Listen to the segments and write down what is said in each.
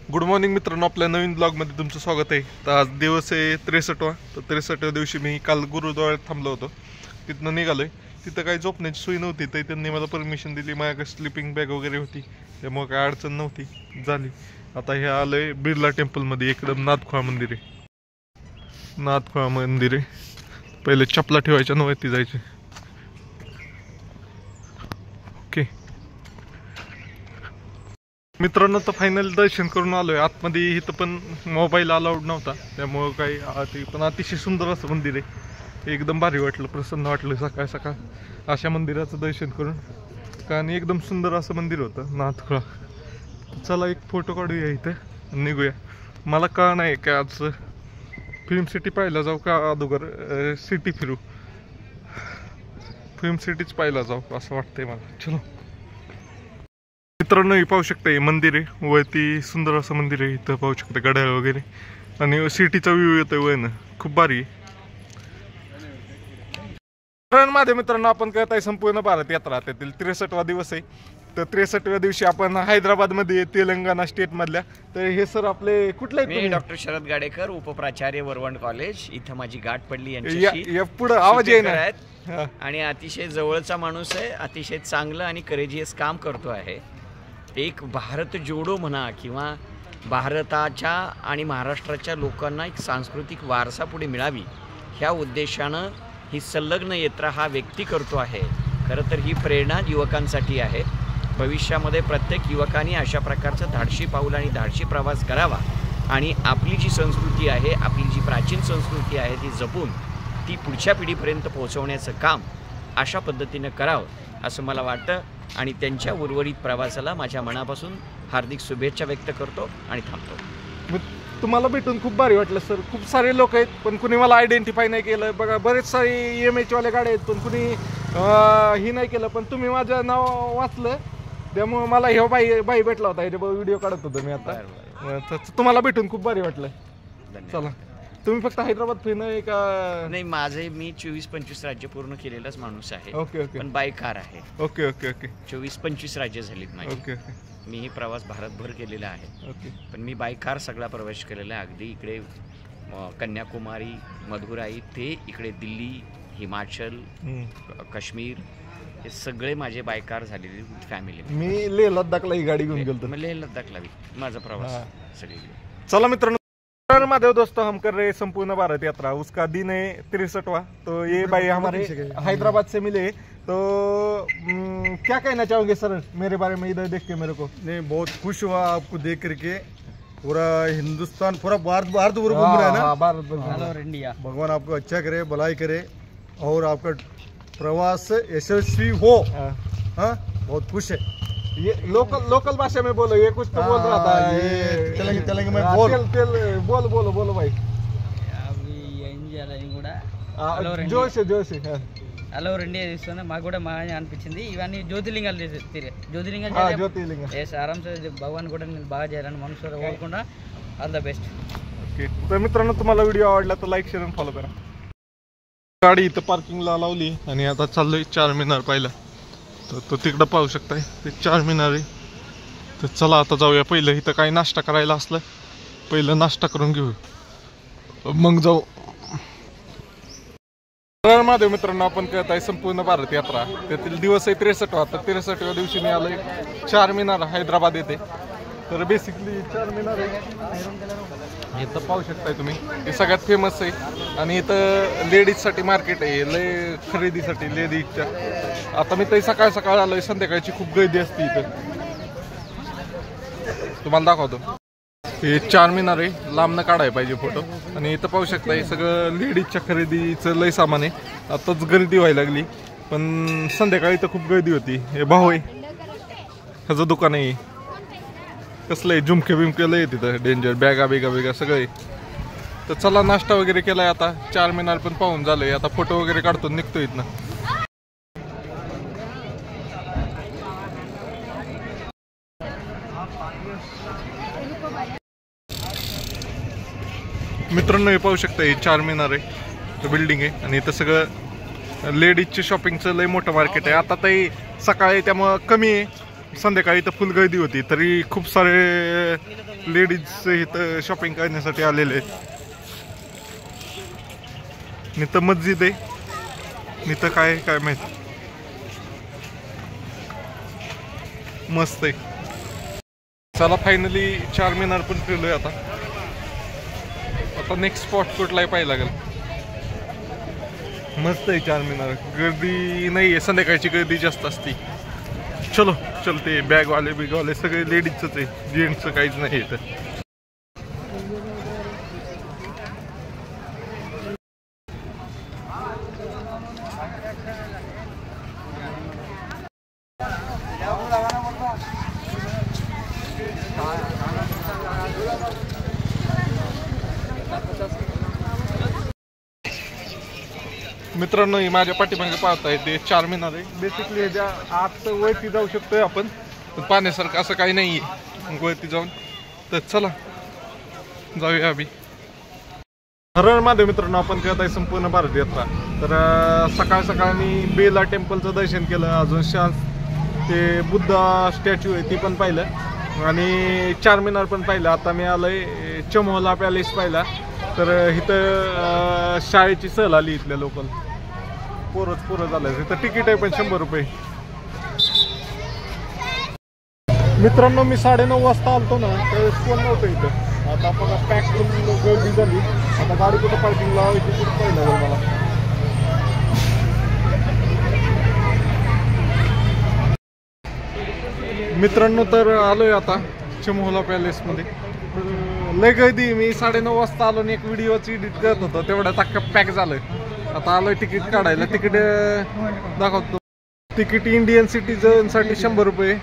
Good morning मित्रांनो, आपल्या नवीन ब्लॉगमध्ये तुमचं स्वागत आहे। तर आज दिवस आहे 63वा। तर 63व्या दिवशी मी काल गुरुद्वारात थांबलो होतो, तिथनं निघालोय। तिथं काही झोपण्याची सोय नव्हती, तर त्यांनी मला परमिशन दिली, माझ्याकडे स्लिपिंग बॅग वगैरे होती, त्यामुळे काय अडचण नव्हती झाली। आता हे आलोय बिर्ला टेम्पलमध्ये, एकदम नाथखोळा मंदिर आहे। नाथखोळा मंदिर आहे, पहिले चपला ठेवायच्या नव्हती जायचे। ओके मित्रांनो, तर फायनल दर्शन करून आलोय आतमध्ये। इथं पण मोबाईल अलाउड नव्हता, त्यामुळं काही पण अतिशय सुंदर असं मंदिर आहे, एकदम भारी वाटलं, प्रसन्न वाटलं सकाळ सकाळ अशा मंदिराचं दर्शन करून, कारण एकदम सुंदर असं मंदिर होतं नाथखोळा। चला एक फोटो काढूया इथं, निघूया। मला का नाही काय आज फिल्म सिटी पाहायला जाऊ का अगोदर सिटी फिरू? फिल्म सिटीच पाहायला जाऊ असं वाटतंय मला। चलो मित्रांनो, हे पाहू शकता, हे मंदिर आहे वरती, सुंदर असं मंदिर आहे। इथं पाहू शकता गड्या वगैरे, आणि सिटीचा व्ह्यू येतोय वरनं, खूप भारी आहे। माझ्या मित्रांनो, आपण करत आहे संपूर्ण भारत यात्रा, त्यातील 63वा दिवस आहे। तर 63व्या दिवशी आपण हैदराबादमध्ये, तेलंगणा स्टेट मधल्या। तर हे सर आपले कुठले? मी डॉक्टर शरद गाडेकर, उपप्राचार्य वरवंड कॉलेज, इथं माझी गाठ पडली यांच्याशी। पुढे आवाज येईना, आणि अतिशय जवळचा माणूस आहे, अतिशय चांगलं आणि करेजियस काम करतो आहे। एक भारत जोडो म्हणा, किंवा भारताच्या आणि महाराष्ट्राच्या लोकांना एक सांस्कृतिक वारसा पुढे मिळावी, ह्या उद्देशानं ही संलग्न यात्रा हा व्यक्ती करतो आहे। खरं तर ही प्रेरणा युवकांसाठी आहे। भविष्यामध्ये प्रत्येक युवकांनी अशा प्रकारचं धाडशी पाऊल आणि धाडशी प्रवास करावा, आणि आपली जी संस्कृती आहे, आपली जी प्राचीन संस्कृती आहे, ती जपून ती पुढच्या पिढीपर्यंत पोहोचवण्याचं काम अशा पद्धतीनं करावं असं मला वाटतं। आणि त्यांच्या उर्वरित प्रवासाला माझ्या मनापासून हार्दिक शुभेच्छा व्यक्त करतो आणि थांबतो। तुम्हाला भेटून खूप भारी वाटलं सर। खूप सारे लोक आहेत, पण कुणी मला आयडेंटिफाय नाही केलं। बघा, बरेच सारे EMH वाले गाड्या आहेत, पण कुणी ही नाही केलं, पण तुम्ही माझं नाव वाचलं, त्यामुळे मला हे बाई भेटला होता, हे व्हिडिओ काढत होतो मी आता। तुम्हाला भेटून खूप भारी वाटलं। चला, तुम्ही फक्त हैदराबाद फिरणं का? नाही, माझे मी 24-25 राज्य पूर्ण केलेलाच माणूस आहे। ओके ओके, पण बाय कार आहे। ओके ओके ओके, 24-25 राज्य झालीत माझी। ओके ओके, मी ही प्रवास भारतभर केलेला आहे। ओके, पण मी बाय कार सगळा प्रवेश केलेला आहे, अगदी इकडे कन्याकुमारी, मधुराई ते इकडे दिल्ली, हिमाचल, काश्मीर, हे सगळे माझे बाय कार झालेले फॅमिली। मी लेह लद्दाखला ही गाडी घेऊन गेलो, लेह लद्दाखला माझा प्रवास सगळी। चला मित्रांनो, महादेव दोस्तों, हम कर रहे हैं संपूर्ण भारत यात्रा, उसका दिन है 63वां। तो ये भाई हमारे हैदराबाद से मिले, तो क्या कहना चाहोगे सर मेरे बारे में इधर देख के? मेरे को नहीं, बहुत खुश हुआ आपको देख करके। पूरा हिंदुस्तान, पूरा भारत घूम रहा है ना, भारत इंडिया। भगवान आपको अच्छा करे, भलाई करे, और आपका प्रवास यशस्वी हो। हाँ, बहुत खुश है। ये लोकल भाषा में बोलो, ये कुछ तो बोल रहा था, ये तेलंग में बोलो भाई। जोश అలవర్ ఇండియా చూస్తున్నా, మాకు కూడా బాగా అనిపించింది। ఇవన్నీ జ్యోతిర్లింగాలు ఆరామ్సే భగవాన్ కూడా నేను బాగా చేయాలని మనసు కోరుకుంటా। All the best. ओके, तर मित्रांनो, तुम्हाला व्हिडिओ आवडला तर लाईक, शेअर आणि फॉलो करा। गाडी इथं पार्किंगला लावली आणि आता चाललोय चार मिनार पाहिला। तर तो तिकडं पाहू शकताय, ते चार मिनार आहे। तर चला आता जाऊया। पहिलं इथं काही नाश्ता करायला असलं, पहिलं नाश्ता करून घेऊ, मग जाऊ। महादेव मित्रांनो, आपण करत आहे संपूर्ण भारत यात्रा, त्यातील दिवस आहे 63वा। तर 63व्या दिवशी मी आलोय चार मिनार हैदराबाद येथे। तर बेसिकली चार मिनार आहे, इथं पाहू शकताय तुम्ही, हे सगळ्यात फेमस आहे। आणि इथं लेडीजसाठी मार्केट आहे, लय खरेदीसाठी लेडीजच्या। आता मी तरी सकाळ सकाळ आलोय, संध्याकाळची खूप गर्दी असते इथं, तुम्हाला दाखवतो। हे चार मिनार आहे, लांबनं काढायला पाहिजे फोटो। आणि इथं पाहू शकता, हे सगळं लेडीजच्या खरेदीचं लय सामान आहे। आताच गर्दी व्हायला लागली, पण संध्याकाळी तर खूप गर्दी होती। हे भाऊ आहे, ह्याचं दुकान आहे, कसलं आहे, झुमके बिमके लय तिथं, डेंजर बॅगा सगळे। तर चला, नाश्ता वगैरे केलाय, आता चार मिनार पण पाहून झालंय, आता फोटो वगैरे काढतो, निघतो इथनं। मित्रांनो, हे पाहू शकता, हे चार मिनार आहे, बिल्डिंग आहे, आणि इथं सगळं लेडीजचे शॉपिंगचं लय मोठं मार्केट आहे। आता तरी सकाळी त्यामुळं कमी आहे, संध्याकाळी इथं फुल गर्दी होती, तरी खूप सारे लेडीज इथं शॉपिंग करण्यासाठी आलेले आहेत. इथं मस्जिद आहे, इथं काय माहित. मस्त आहे. चला फायनली चारमिनार पण फिरलोय. आता नेक्स्ट स्पॉट कुठलाही पाहायला लागेल. मस्त आहे चारमिनार, गर्दी नाही आहे, संध्याकाळची गर्दी जास्त असते. चलो चलते. बिगवाले सगळे लेडीजच आहे, जेंट्सचं काहीच नाही इथं. मित्रांनो, माझ्या पाठीमागे पाहताय ते चारमिनार आहे. बेसिकली ह्याच्या आत वरती जाऊ शकतोय आपण, पण पाण्यासारखं असं काही नाही आहे वरती जाऊन. तर चला जाऊया आम्ही. हर हर महादेव मित्रांनो, आपण करत आहे संपूर्ण भारत यात्रा. तर सकाळ मी बेला टेम्पलचं दर्शन केलं, अजून ते बुद्धा स्टॅच्यू आहे ती पण पाहिलं, आणि चारमिनार पण पाहिलं. आता मी आलोय चमोला पॅलेस पाहिला. तर इथं शाळेची सहल आली इथल्या लोकल. पोरं झालं. इथं तिकीट आहे पण 100 रुपये. मित्रांनो, मी 9:30 वाजता आलतो ना, तर कोण नव्हतं इथं. आता आपण पॅक करून गर्दी झाली. आता गाडी कुठं पार्किंग लावायची कुठं पाहिलं मला. मित्रांनो, तर आलोय आता चिमोला पॅलेसमध्ये. लय गर्दी. मी 9:30 वाजता आलो आणि एक व्हिडिओची एडिट करत होतो, तेवढ्यात अख्खं पॅक झालंय. आता आलोय तिकीट काढायला. तिकीट दाखवतो. तिकीट इंडियन सिटीजनसाठी 100 रुपये,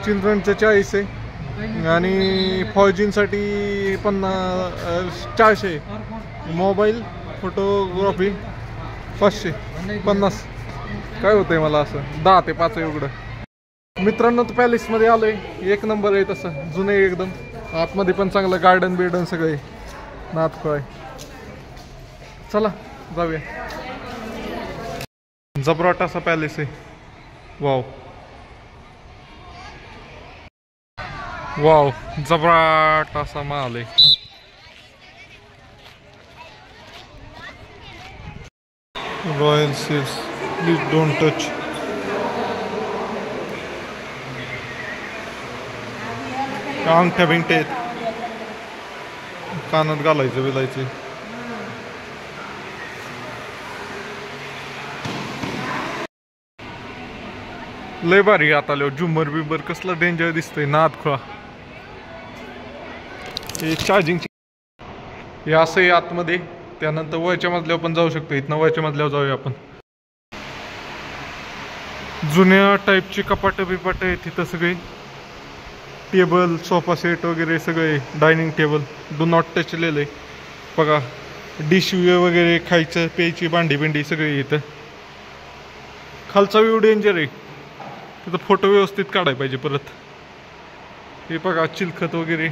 चिल्ड्रनचं 40 आहे, आणि फौजींसाठी 400. Mobile photography 550. काय होतंय मला असं 10 ते 5 एवढं. मित्रांनो, तर पॅलेसमध्ये आलोय. एक नंबर आहे तसं, जुने एकदम. आतमध्ये पण चांगलं गार्डन सगळे नाथखोळ. चला जाऊया. जबराट असा पॅलेस आहे. वाव जबराट असा महाल आहे. Royal seals, please don't touch. अंगठ्या बिंगठ्या आहेत, कानात घालायचं बिलायचे. लय भारी. आता झुमर बिबर कसलं डेंजर दिसतंय. नादखोळा. हे चार्जिंग हे असं आहे आतमध्ये. त्यानंतर वरच्या मजल्यावर पण जाऊ शकतो. इथनं वरच्या मजल्यावर जाऊया आपण. जुन्या टाईपची कपाटं बिपाटं आहेत तिथं सगळे. टेबल, सोफा सेट वगैरे सगळे. Dining table do not touch लिहिलंय बघा. डिश वगैरे, खायचं प्यायची भांडी बिंडी सगळे इथं. खालचा व्ह्यू डेंजर आहे. तिथं फोटो व्यवस्थित काढायला पाहिजे परत. हे बघा चिलखत वगैरे.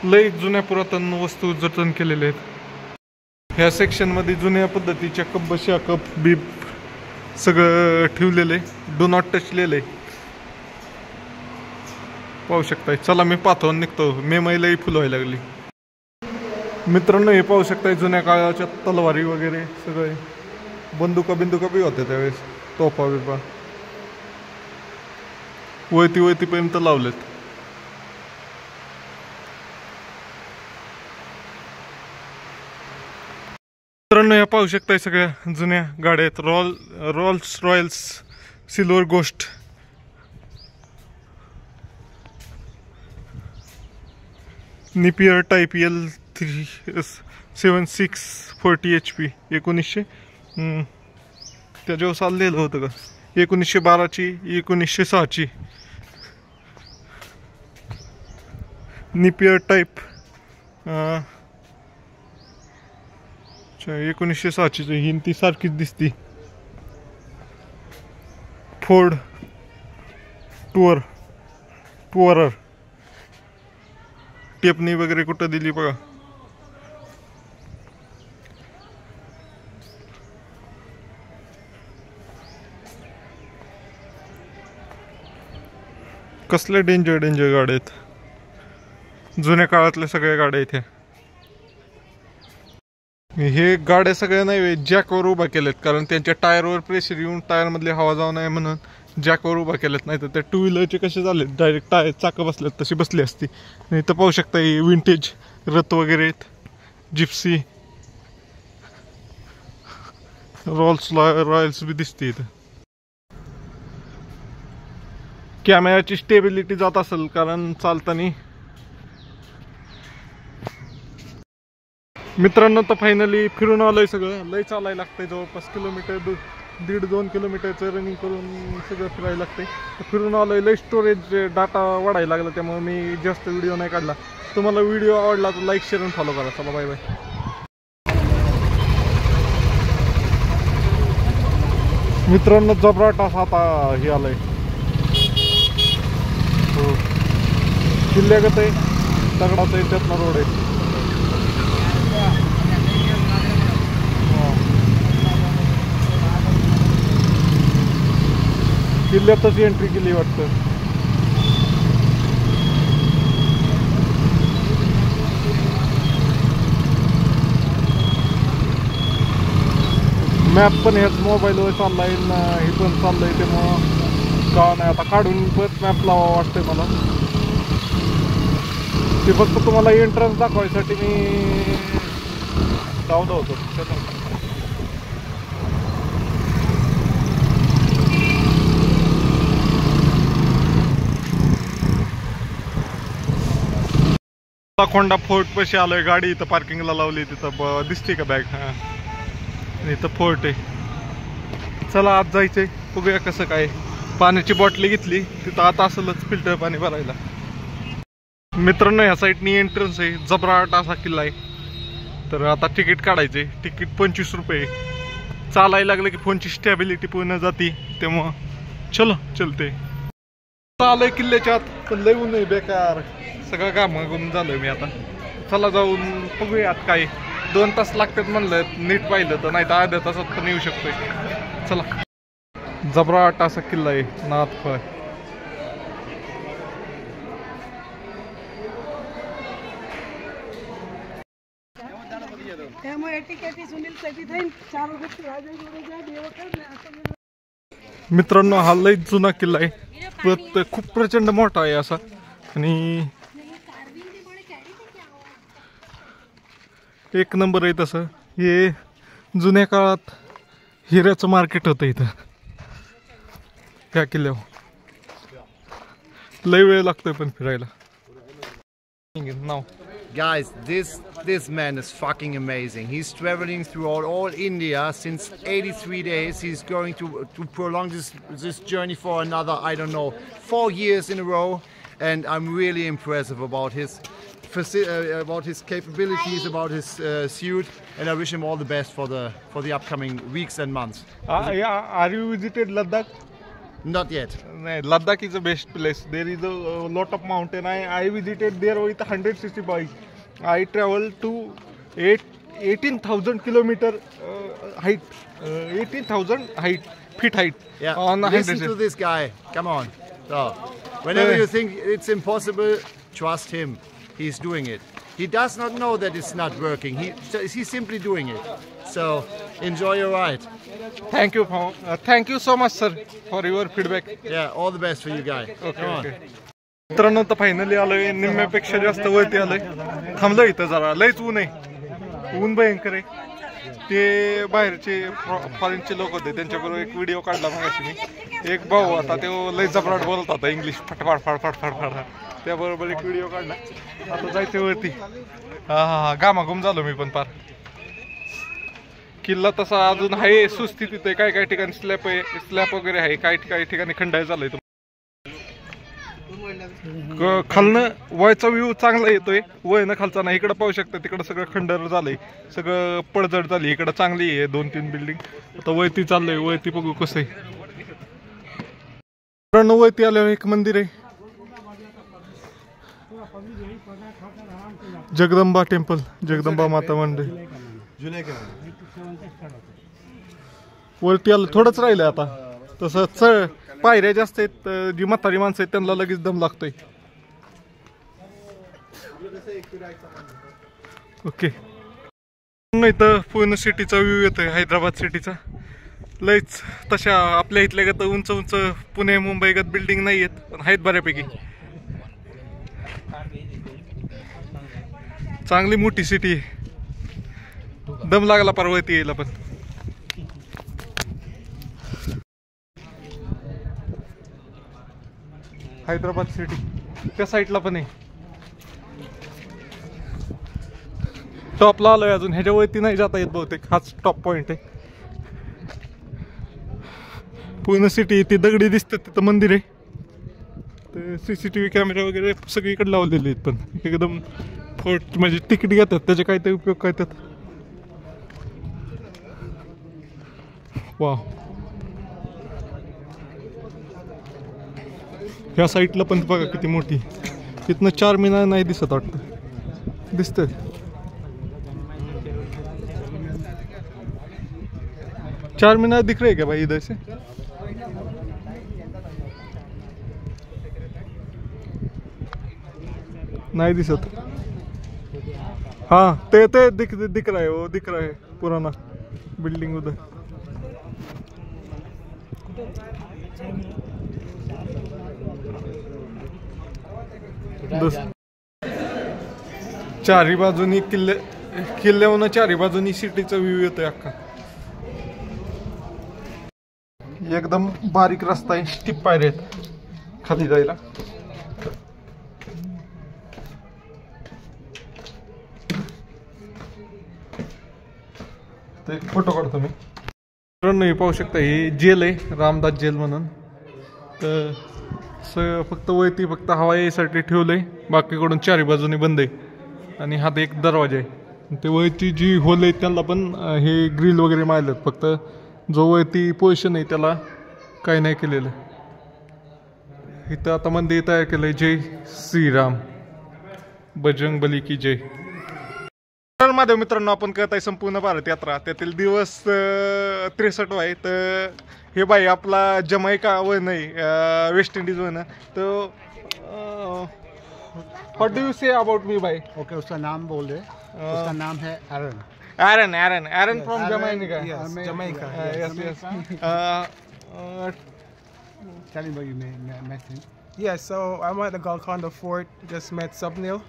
लय जुन्या पुरातन वस्तू जतन केलेल्या आहेत. ह्या सेक्शनमध्ये जुन्या पद्धतीच्या कब्बशा, कप बीप सगळं ठेवलेलं आहे. डू नॉट टच लिहिलंय, पाहू शकताय. चला मी पाहतो निघतो. मे महिलाही फुल व्हायला लागली. मित्रांनो, हे पाहू शकताय जुन्या काळाच्या तलवारी वगैरे सगळे. बंदुका बी होत्या त्यावेळेस. तोफा बिपा वरतीपर्यंत लावलेत. मित्रांनो, या पाहू शकताय सगळ्या जुन्या गाड्या आहेत. रोल्स रॉयल्स सिल्वर गोस्ट. निपियर टाईप L37640 HP. 1900 त्याच्यावर चाललेलं होतं का. 1912ची, 1906ची. निपियर टाईप 1906ची. ही ती सारखीच दिसती. फोर्ड टुअरर. टेपनी वगैरे कुठं दिली बघा. कसले डेंजर डेंजर गाड्या आहेत, जुन्या काळातल्या सगळ्या गाड्या इथे. हे गाड्या सगळ्या नाही जॅकवर उभा केल्यात, कारण त्यांच्या टायरवर प्रेशर येऊन टायर मधली हवा जाऊ नये म्हणून जॅकवर उभा केल्यात. नाही तर त्या टू व्हीलरचे कसे झाले डायरेक्ट टायर चाकं बसल्यात तशी बसली असती. नाही तर पाहू शकता हे विंटेज रथ वगैरे आहेत, जिप्सी, रॉयल्स बी दिसते इथं. कॅमेराची स्टेबिलिटी जात असेल कारण चालताना. मित्रांनो तर फायनली फिरून आलोय. सगळं लय चालायला लागतंय, जवळपास किलोमीटर 1.5-2 किलोमीटरचं रनिंग करून सगळं फिरायला लागतंय. फिरून आलोय, लय स्टोरेज डाटा वाढायला लागला, त्यामुळे मी जास्त व्हिडिओ नाही काढला. तुम्हाला व्हिडिओ आवडला तर लाईक शेअर आणि फॉलो करा. चला बाय बाय. मित्रांनो जबराट असा आता हे आलंय, हो किल्ल्यागत आहे, दगडाचं आहे, त्यातला रोड आहे. किल्ल्यातच एंट्री केली वाटतं. मॅप पण ह्याच मोबाईलवर चाललाय, हे पण चाललंय, त्यामुळं का नाही आता काढून परत मॅप लावा वाटतंय मला. ते फक्त तुम्हाला एंट्रन्स दाखवायसाठी मी लावलं होतं. कोंडा फोर्ट पाशी आलोय, गाडी इथं पार्किंगला लावली, तिथं दिसते का बॅग? हा इथं फोर्ट आहे. चला आत जायचंय, बघूया कसं काय. पाण्याची बॉटली घेतली, तिथं आता असलच फिल्टर पाणी भरायला. मित्रांनो ह्या साईडनी एंट्रन्स आहे, जबराट असा किल्ला आहे. तर आता तिकीट काढायचे, तिकीट 25 रुपये. चालायला लागलं की फोनची स्टॅबिलिटी पूर्ण जाती, त्यामुळं चलते. आलोय किल्ल्याच्या आत, पण लय ऊन आहे बेकार, सगळं कामागून झालंय मी आता. चला जाऊन बघूया आत काय. 2 तास लागतात म्हणलं, नीट पाहिलं तर, नाही तर अर्ध्या तासात पण येऊ शकतोय. चला. जबराट असा किल्ला आहे, नाथफळ. मित्रांनो हा लय जुना किल्ला आहे, खूप प्रचंड मोठा आहे असा. आणि एक नंबर आहे तसं. हे जुन्या काळात हिऱ्याचं मार्केट होतं इथं त्या किल्ल्यावर. लय वेळ लागतोय पण फिरायला. नाव Guys, this man is fucking amazing. He's traveling throughout all India since 83 days. He's going to prolong this journey for another, I don't know, 4 years in a row. And I'm really impressive about his capabilities, about his suit, and I wish him all the best for the upcoming weeks and months. Are you visited Ladakh? Not yet. Ladakh is the best place. There is a lot of mountain. I visited there with 100cc bike. I traveled to 18,000 kilometer height, 18,000 feet height. Yeah. On Listen to this guy. Come on. So, whenever you think it's impossible, trust him. He's doing it. He does not know that it's not working. He's simply doing it. So enjoy your ride. Thank you so much, sir, for your feedback. Yeah, all the best for you guys. Okay. मित्रांनो तर finally आलोय, निम्म्यापेक्षा जास्त वरती आलोय. थांबलो इथं जरा, लयच ऊन आहे, ऊन भयंकर आहे. ते बाहेरचे फॉरेनचे लोक होते, त्यांच्याबरोबर एक व्हिडिओ काढला मगाशी मी. एक भाऊ आता तो लय जबराट बोलत होता इंग्लिश, फटफाड. त्याबरोबर एक व्हिडिओ काढला. आता जायचं वरती. हा घामाघूम झालो मी पण पार. किल्ला तसा अजून आहे, सुस्थितीत आहे. काय ठिकाणी स्लॅप वगैरे आहे, काही ठिकाणी खंडाय झालंय. खालनं वयचा व्ह्यू चांगला येतोय, वय न खालचा नाही. इकडं पाहू शकता, तिकडं सगळं खंडर झालंय, सगळं पडझड झाली. इकडं चांगली आहे 2-3 बिल्डिंग. आता वयती चाललंय, वयती बघू कसं आहे. वयती आल्यावर एक मंदिर आहे, जगदंबा टेम्पल, जगदंबा माता मंदिर. वरती आलं, थोडंच राहिलं आता. तसं पायऱ्या जास्त आहेत, जी म्हातारी माणसं आहेत त्यांना लगेच दम लागतोय. ओके, इथं पूर्ण सिटीचा व्ह्यू येतोय, हैदराबाद सिटीचा. लयच तशा आपल्या इथल्या गत उंच उंच पुणे मुंबईगत बिल्डिंग नाही आहेत, पण आहेत बऱ्यापैकी. चांगली मोठी सिटी आहे, दम लागला परवती यायला. पण हैदराबाद सिटी त्या साईडला पण आहे. टॉपला आलोय अजून, ह्याच्यावरती नाही जाता येत बहुतेक, हाच टॉप पॉइंट आहे. पूर्ण सिटी ती दगडी दिसते, तिथं मंदिर आहे. तर CCTV कॅमेरा वगैरे सगळीकडे लावलेले आहेत, पण एकदम फोर्ट म्हणजे तिकीट घेतात त्याचे काय ते उपयोग काय त्यात. वा, ह्या साईडला पण बघा किती मोठी. तिथनं 4 मीनार नाही दिसत वाटतं, दिसतंय. चार मीनार दिख रहे क्या भाई इधर से? नहीं दिसत. हाँ ते दिख रहा है, वो दिख रहा है पुराना बिल्डिंग उधर. चारी बाजूनी किल्ल्यावरून चारी बाजूनी सिटीचा व्ह्यू येतोय अख्खा. एकदम बारीक रस्ता आहे, स्टिप पायऱ्या आहेत खाली जायला. ते फोटो काढतो मी. मित्रांनो, पाहू शकता ही जेल आहे, रामदास जेल म्हणून. तर फक्त वरती फक्त हवा यायसाठी ठेवलंय, बाकीकडून चारी बाजूनी बंद आहे. आणि हा एक दरवाजा आहे. ते वरती जी होल आहे त्याला पण हे ग्रिल वगैरे मारलेत, फक्त जो वरती पोझिशन आहे त्याला काही नाही केलेलं. इथं आता मंदिर तयार केलंय, जय श्रीराम, बजरंग बली की जय. तर माझ्या मित्रांनो, आपण करत आहे संपूर्ण भारत यात्रा, त्यातील दिवस 63 आहे. तर हे बाई आपला जमैका व नाही वेस्ट इंडीज वन. तो what do you say about me भाई? ओके, उसका नाम बोल दे. उसका नाम है एरन. Aaron from Jamaica. Yes, Jamaica. Yes. Tell him where you met him. Yeah, so I'm at the Golconda Fort. Just met Subnil.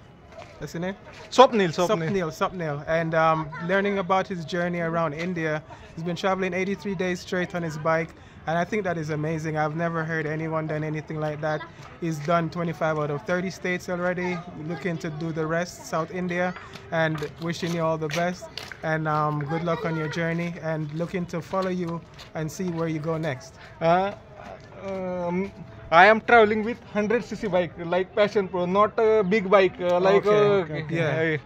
That's his name? Swapnil. And learning about his journey around India. He's been traveling 83 days straight on his bike. And I think that is amazing. I've never heard anyone done anything like that. He's done 25 out of 30 states already. Looking to do the rest, South India. And wishing you all the best. And good luck on your journey. And looking to follow you and see where you go next. I am traveling with 100cc bike, like Passion Pro, not a big bike. Okay. Yeah.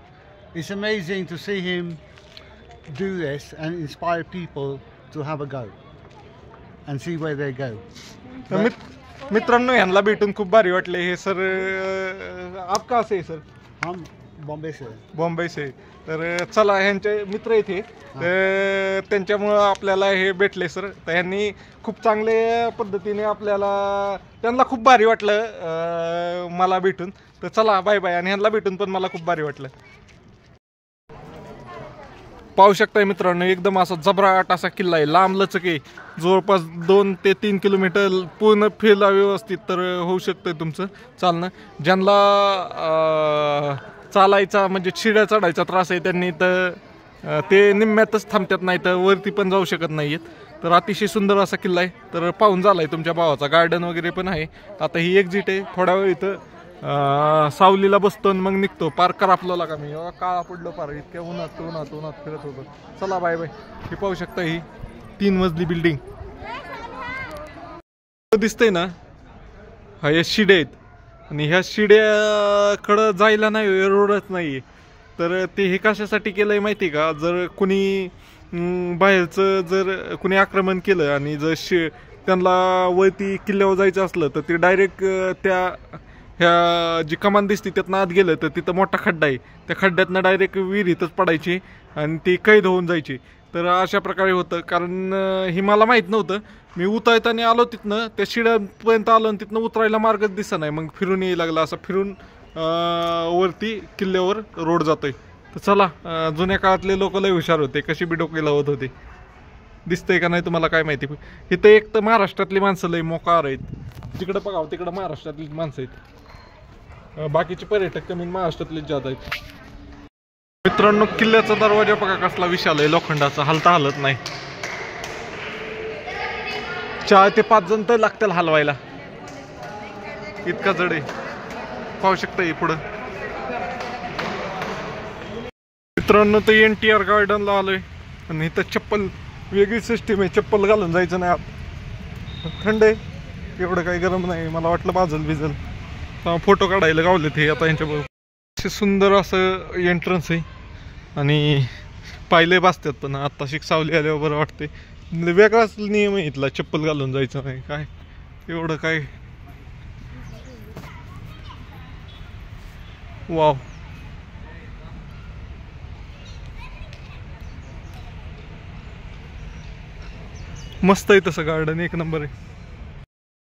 It's amazing to see him do this and inspire people to have a go and see where they go. मित्रांनो, ह्यांना भेटून खूप भारी वाटले. हे sir, आप कहाँ से sir? हम बॉम्बे से. तर चला, ह्यांचे मित्र इथे, तर त्यांच्यामुळं आपल्याला हे भेटले सर. तर ह्यांनी खूप चांगल्या पद्धतीने त्यांना खूप भारी वाटलं मला भेटून. तर चला, बाय बाय. आणि ह्यांना भेटून पण मला खूप भारी वाटलं. पाहू शकताय मित्रांनो, एकदम असा जबराट असा किल्ला आहे, लांब लचक आहे. जवळपास 2 ते 3 किलोमीटर पूर्ण फिरला व्यवस्थित तर होऊ शकतंय तुमचं चालणं. ज्यांना चालायचा म्हणजे शिड्या चढायचा त्रास आहे त्यांनी तर ते निम्म्यातच थांबतात, नाही तर वरती पण जाऊ शकत नाहीत. तर अतिशय सुंदर असा किल्ला आहे. तर पाहून झालाय तुमच्या भावाचा. गार्डन वगैरे पण आहे. आता ही एक्झिट आहे, थोड्या वेळ इथं सावलीला बसतो मग निघतो. पार्क करा आपल्याला का मी काळा पडलो पार, इतक्या उन्हात फिरत होतो. चला, बाय बाय. हे पाहू शकता, ही 3 मजली बिल्डिंग दिसतंय ना, हा या शिड्या आहेत. आणि ह्या शिड्याकडं जायला नाही, रोडच नाही. तर ते हे कशासाठी केलंय माहिती का? जर कुणी बाहेरचं जर कुणी आक्रमण केलं आणि जर त्यांना वरती किल्ल्यावर जायचं असलं तर ते डायरेक्ट ह्या जी कमान दिसते त्यातनं आत गेलं तर तिथं मोठा खड्डा आहे. त्या खड्ड्यातनं डायरेक्ट विहिरीतच पडायची आणि ती कैद होऊन जायची. तर अशा प्रकारे होतं. कारण हे मला माहीत नव्हतं. मी उतरताना आलो तिथनं, त्या शिड्यापर्यंत आलो आणि तिथनं उतरायला मार्गच दिसत नाही. मग फिरून यायला लागला, असं फिरून वरती किल्ल्यावर रोड जातोय. तर चला, जुन्या काळातले लोक लय हुशार होते, कशी बी डोके लावत होते. दिसतंय का नाही तुम्हाला काय माहिती. इथं एक तर महाराष्ट्रातली माणसं लय मोकार आहेत. जिकडं बघावं तिकडं महाराष्ट्रातली माणसं आहेत. बाकीचे पर्यटक कमी महाराष्ट्रातलेच जात आहेत. मित्रांनो, किल्ल्याचा दरवाजा बघा कसला विशाल आहे, लोखंडाचा, हलता हलत नाही. 4 ते 5 जण तर लागतील हलवायला, इतका जड आहे. पाहू शकता हे पुढं. मित्रांनो, तर NTR गार्डनला आलोय आणि इथं चप्पल वेगळी सिस्टीम आहे, चप्पल घालून जायचं नाही आत. थंड आहे, एवढं काही गरम नाही. मला वाटलं बाजल बिजल. फोटो काढायला गावले ते आता यांच्याबरोबर. असे सुंदर असं एंट्रन्स आहे आणि पाहिले बसतात, पण आता सावली आल्यावर बरं वाटते. वेगळाच नियम आहे इथला, चप्पल घालून जायचं नाही. काय एवढं काय. वाव, मस्त आहे तसं गार्डन, एक नंबर आहे.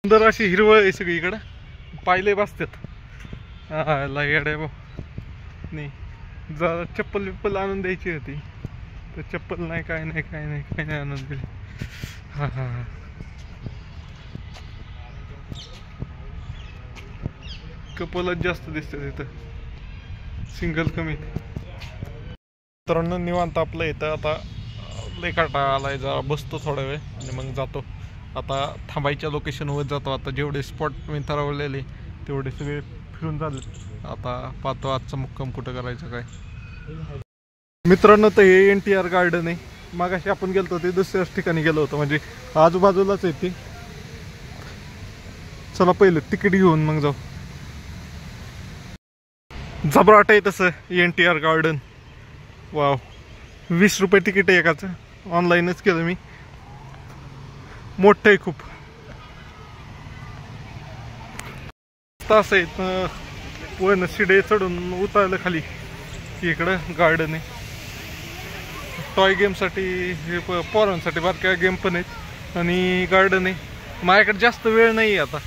सुंदर अशी हिरवळ आहे सगळीकडं, पाहिले बसतात. येड्या भाऊ नाही, जरा चप्पल बिप्पल आणून द्यायची होती, तर चप्पल नाही, काय नाही काय नाही काय नाही आणून दिली. हा हा हा, कपलच जास्त दिसते तिथं, सिंगल कमी. मित्रांनो, निवांत आपलं इथं आता लय काटा आलाय. जरा बसतो थोडा वेळ आणि मग जातो. आता थांबायच्या लोकेशनवर जातो. आता जेवढे स्पॉट मी ठरवलेले तेवढे सगळे फिरून झाले. आता पाहतो आजचा मुक्काम कुठं करायचं काय. मित्रांनो, तर हे NTR गार्डन आहे. मागाशी आपण गेलो ते दुसऱ्याच ठिकाणी गेलो होतो, म्हणजे आजूबाजूलाच आहे ते. चला पहिलं तिकीट घेऊन मग जाऊ. जबराट आहे तसं NTR गार्डन. वाव, 20 रुपये तिकीट आहे एकाचं. ऑनलाईनच केलं मी. मोठं आहे खूप. तास आहे पण शिडे चढून उतरलं खाली. इकडं गार्डन आहे. टॉय गेमसाठी, हे पोरांसाठी बारक्या गेम पण आहेत आणि गार्डन आहे. माझ्याकडे जास्त वेळ नाही आता.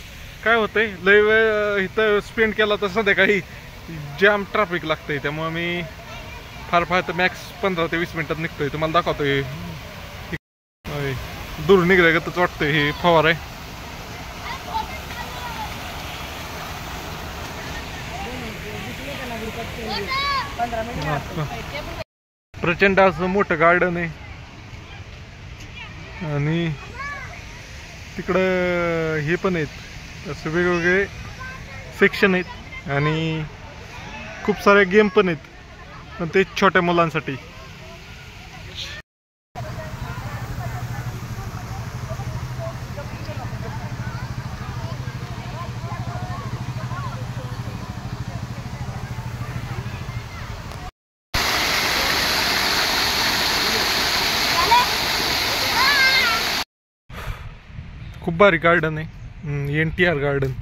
काय होतंय, लय वेळ इथं स्पेंड केला तर संध्याकाळी जाम ट्रॅफिक लागतंय. त्यामुळे मी फार तर मॅक्स 15 ते 20 मिनिटात निघतोय. तुम्हाला दाखवतोय. दूर निघायगतच वाटतंय. हे फवार आहे. प्रचंड असं मोठं गार्डन आहे आणि तिकडं हे पण आहेत, असं वेगवेगळे सेक्शन आहेत आणि खूप सारे गेम पण आहेत, पण ते छोट्या मुलांसाठी. खूप भारी गार्डन आहे NTR गार्डन.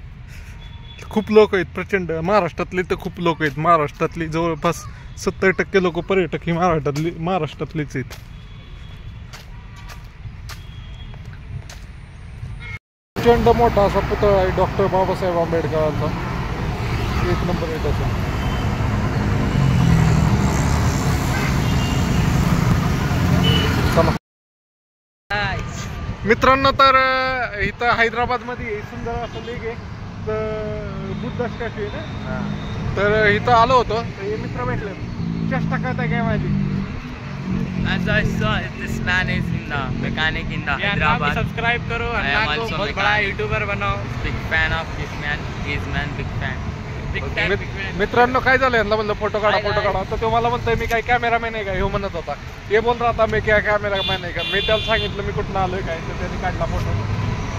खूप लोक आहेत, प्रचंड. महाराष्ट्रातले तर खूप लोक आहेत. महाराष्ट्रातली जवळपास 70% लोक पर्यटक ही महाराष्ट्रातलीच आहेत. प्रचंड मोठा असा पुतळा आहे डॉक्टर बाबासाहेब आंबेडकरांचा. एक नंबर आहे त्याचा. मित्रांनो, तर इथं हैदराबादमध्ये सुंदर असं लेक आहे, तर बुद्ध स्टॅच्यू आहे ना. तर इथं आलो होतो, हे मित्र भेटले. चेष्टा करताय काय माझी. As I saw, this man is in the mechanic in the Hyderabad. Subscribe करो, I am also बहुत बड़ा यूट्यूबर बनाओ. big fan of this man. He is man big fan. मित्रांनो, काय झालं यांना म्हणलं फोटो काढा फोटो काढा, तर तो मला म्हणतोय मी काय कॅमेरामॅन आहे का, हे म्हणत होता. हे बोल रहा था मी काय कॅमेरामॅन आहे का. मी त्याला सांगितलं मी कुठून आलोय काय, तर त्याने काढला फोटो.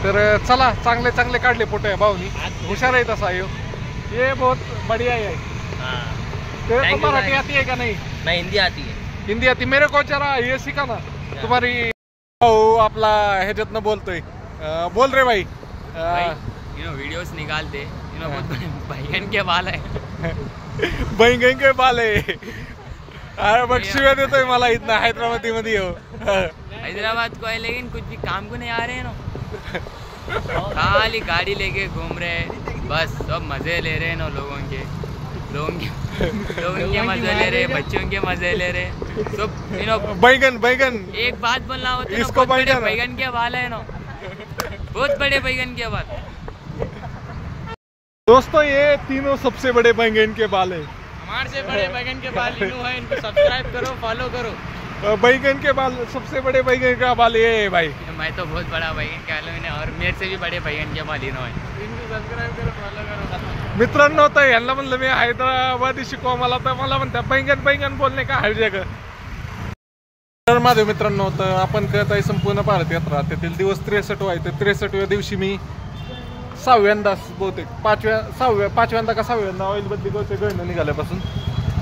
तर चला, चांगले चांगले काढले फोटो आहे भाऊनी. हुशार आहे तसा ये बहुत बढ़िया है. तेरे को मराठी आती है का नहीं? मैं हिंदी आती है. हिंदी आती. मेरे को जरा ये सिखा ना तुम्हारी. भाऊ आपला ह्याच्यातनं बोलतोय. बोल रे भाई. वीडियोस निकालते, बहुत बैंगन के बाल है. बैंगन के बाल आहे. अरे बट शिव्या देतोय मला इथनं हैदराबादी मध्ये. हैदराबाद को है लेकिन कुछ भी काम को नहीं आ रहे हैं ना, खाली गाड़ी लेके घूम रहे हैं बस, सब मजे ले रहे हैं ना लोगों के मजे ले रहे, बच्चों के मजे ले रहे सब। बैगन एक बात बोलना होता है, इसको बैगन के बाल है ना, बहुत बड़े बैगन के बाल। दोस्तों ये तीनों सबसे बड़े बैंगन के बाल है, हमारे से बड़े बैगन के बाल इन्हों है, इनको सब्सक्राइब करो, फॉलो करो। बैंगन के बाल, सबसे बड़े बैंगन का बाल ये है भाई। मैं तो बहुत बड़ा बैगन के बाल है और मेरे से भी बड़े बैगन के बाल इन्हों है, इनको सब्सक्राइब करो, फॉलो करो। मित्रांनो तर यांना म्हणलं मी हैदराबादी शिकवा मला, तर मला म्हणतात बैंगन बोलणे का हर जगह। तर माझे मित्रांनो, तर आपण करत आहे संपूर्ण भारत यात्रा, त्यातील दिवस 63 आहे। तर 63व्या दिवशी मी 6व्यांदा बहुतेक 5व्यांदा का 6व्यांदा ऑइल बदली करतोय गळणं निघाल्यापासून।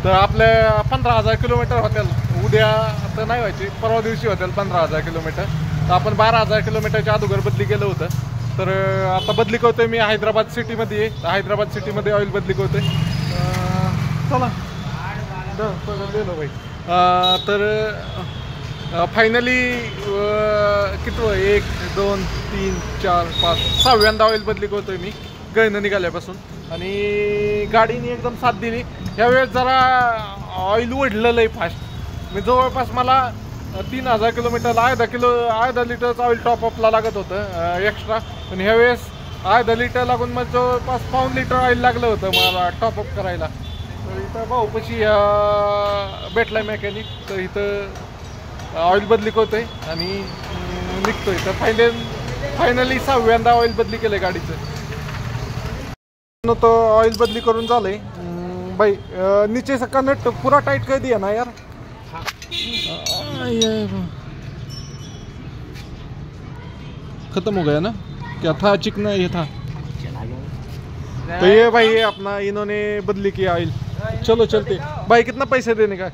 तर आपल्या 15,000 किलोमीटर होतील, उद्या तर नाही व्हायचे, परवा दिवशी होतील 15,000 किलोमीटर। तर आपण 12,000 किलोमीटरच्या अगोदर बदली केलं होतं। तर आता बदली करतोय मी हैदराबाद सिटीमध्ये, हैदराबाद सिटीमध्ये ऑइल बदली करतोय। चला गेलो भाई। तर फायनली किती 1 2 3 4 5 6व्यांदा ऑइल बदली करतोय मी गळणं निघाल्यापासून, आणि गाडीने एकदम साथ दिली। यावेळेस जरा ऑइल ओढलेलं आहे फास्ट, मी जवळपास मला 3,000 किलोमीटरला अर्धा लिटरचं ऑइल टॉपअपला लागत होतं एक्स्ट्रा, पण ह्यावेळेस अर्धा लिटर लागून मग जवळपास पाऊण लिटर ऑइल लागलं होतं मला टॉपअप करायला। तर इथं भाऊपाशी भेटलाय मेकॅनिक, तर इथं ऑइल बदली करतोय आणि निघतोय। तर फायनली 6व्यांदा ऑइल बदली केलंय गाडीचं। तो ऑइल बदली करून झालंय भाई, नीचे से कनेक्ट पूरा टाइट कर दिया ना यार। खत्म हो गया ना, क्या था चिकना ये था। तो ये भाई ये अपना इन्होंने बदली किया ऑइल। चलो चलते भाई, कितना पैसे देने का?